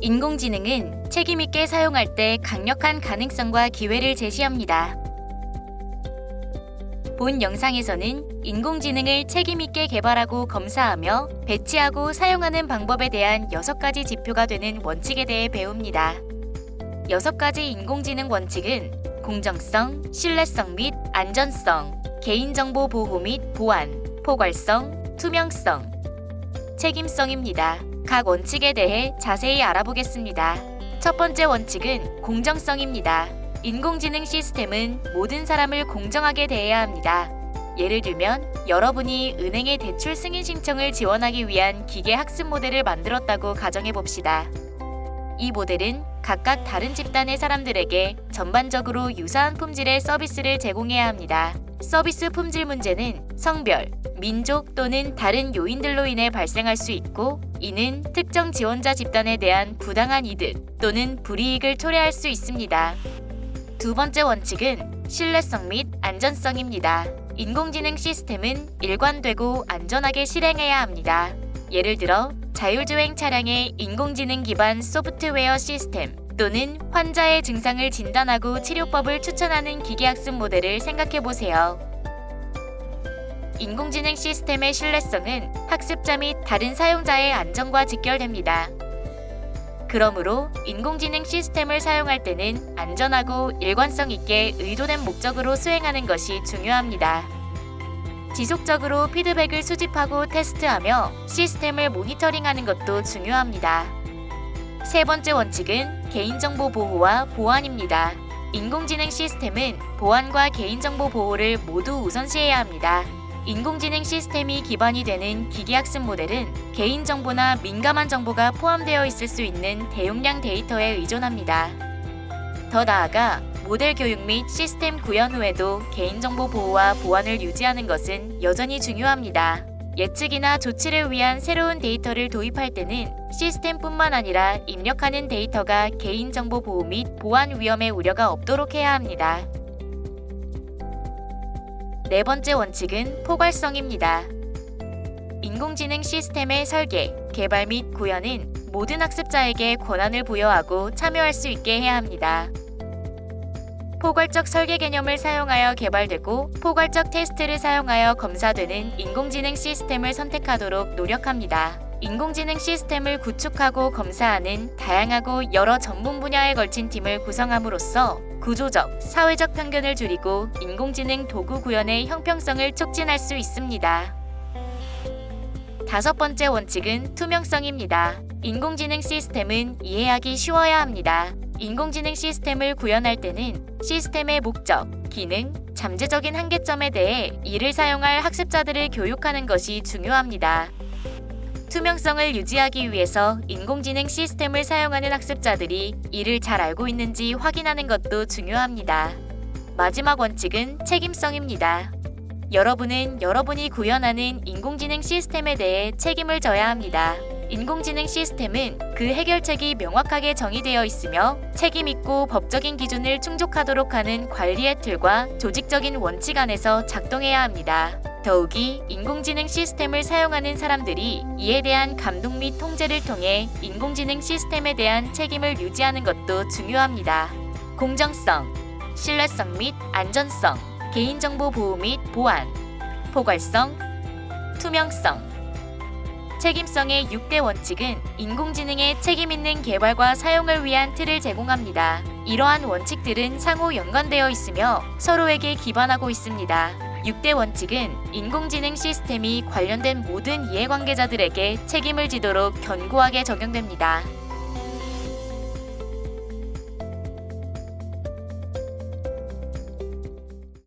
인공지능은 책임있게 사용할 때 강력한 가능성과 기회를 제시합니다. 본 영상에서는 인공지능을 책임있게 개발하고 검사하며 배치하고 사용하는 방법에 대한 6가지 지표가 되는 원칙에 대해 배웁니다. 6가지 인공지능 원칙은 공정성, 신뢰성 및 안전성, 개인정보 보호 및 보안, 포괄성, 투명성, 책임성입니다. 각 원칙에 대해 자세히 알아보겠습니다. 첫 번째 원칙은 공정성입니다. 인공지능 시스템은 모든 사람을 공정하게 대해야 합니다. 예를 들면 여러분이 은행의 대출 승인 신청을 지원하기 위한 기계 학습 모델을 만들었다고 가정해 봅시다. 이 모델은 각각 다른 집단의 사람들에게 전반적으로 유사한 품질의 서비스를 제공해야 합니다. 서비스 품질 문제는 성별, 민족 또는 다른 요인들로 인해 발생할 수 있고, 이는 특정 지원자 집단에 대한 부당한 이득 또는 불이익을 초래할 수 있습니다. 두 번째 원칙은 신뢰성 및 안전성입니다. 인공지능 시스템은 일관되고 안전하게 실행해야 합니다. 예를 들어 자율주행 차량의 인공지능 기반 소프트웨어 시스템 또는 환자의 증상을 진단하고 치료법을 추천하는 기계학습 모델을 생각해 보세요. 인공지능 시스템의 신뢰성은 학습자 및 다른 사용자의 안전과 직결됩니다. 그러므로 인공지능 시스템을 사용할 때는 안전하고 일관성 있게 의도된 목적으로 수행하는 것이 중요합니다. 지속적으로 피드백을 수집하고 테스트하며 시스템을 모니터링하는 것도 중요합니다. 세 번째 원칙은 개인정보 보호와 보안입니다. 인공지능 시스템은 보안과 개인정보 보호를 모두 우선시해야 합니다. 인공지능 시스템이 기반이 되는 기계학습 모델은 개인정보나 민감한 정보가 포함되어 있을 수 있는 대용량 데이터에 의존합니다. 더 나아가 모델 교육 및 시스템 구현 후에도 개인정보 보호와 보안을 유지하는 것은 여전히 중요합니다. 예측이나 조치를 위한 새로운 데이터를 도입할 때는 시스템뿐만 아니라 입력하는 데이터가 개인정보 보호 및 보안 위험의 우려가 없도록 해야 합니다. 네 번째 원칙은 포괄성입니다. 인공지능 시스템의 설계, 개발 및 구현은 모든 학습자에게 권한을 부여하고 참여할 수 있게 해야 합니다. 포괄적 설계 개념을 사용하여 개발되고 포괄적 테스트를 사용하여 검사되는 인공지능 시스템을 선택하도록 노력합니다. 인공지능 시스템을 구축하고 검사하는 다양하고 여러 전문 분야에 걸친 팀을 구성함으로써 구조적, 사회적 편견을 줄이고 인공지능 도구 구현의 형평성을 촉진할 수 있습니다. 다섯 번째 원칙은 투명성입니다. 인공지능 시스템은 이해하기 쉬워야 합니다. 인공지능 시스템을 구현할 때는 시스템의 목적, 기능, 잠재적인 한계점에 대해 이를 사용할 학습자들을 교육하는 것이 중요합니다. 투명성을 유지하기 위해서 인공지능 시스템을 사용하는 학습자들이 이를 잘 알고 있는지 확인하는 것도 중요합니다. 마지막 원칙은 책임성입니다. 여러분은 여러분이 구현하는 인공지능 시스템에 대해 책임을 져야 합니다. 인공지능 시스템은 그 해결책이 명확하게 정의되어 있으며 책임있고 법적인 기준을 충족하도록 하는 관리의 틀과 조직적인 원칙 안에서 작동해야 합니다. 더욱이 인공지능 시스템을 사용하는 사람들이 이에 대한 감독 및 통제를 통해 인공지능 시스템에 대한 책임을 유지하는 것도 중요합니다. 공정성, 신뢰성 및 안전성, 개인정보 보호 및 보안, 포괄성, 투명성, 책임성의 6대 원칙은 인공지능의 책임있는 개발과 사용을 위한 틀을 제공합니다. 이러한 원칙들은 상호 연관되어 있으며 서로에게 기반하고 있습니다. 6대 원칙은 인공지능 시스템이 관련된 모든 이해관계자들에게 책임을 지도록 견고하게 적용됩니다.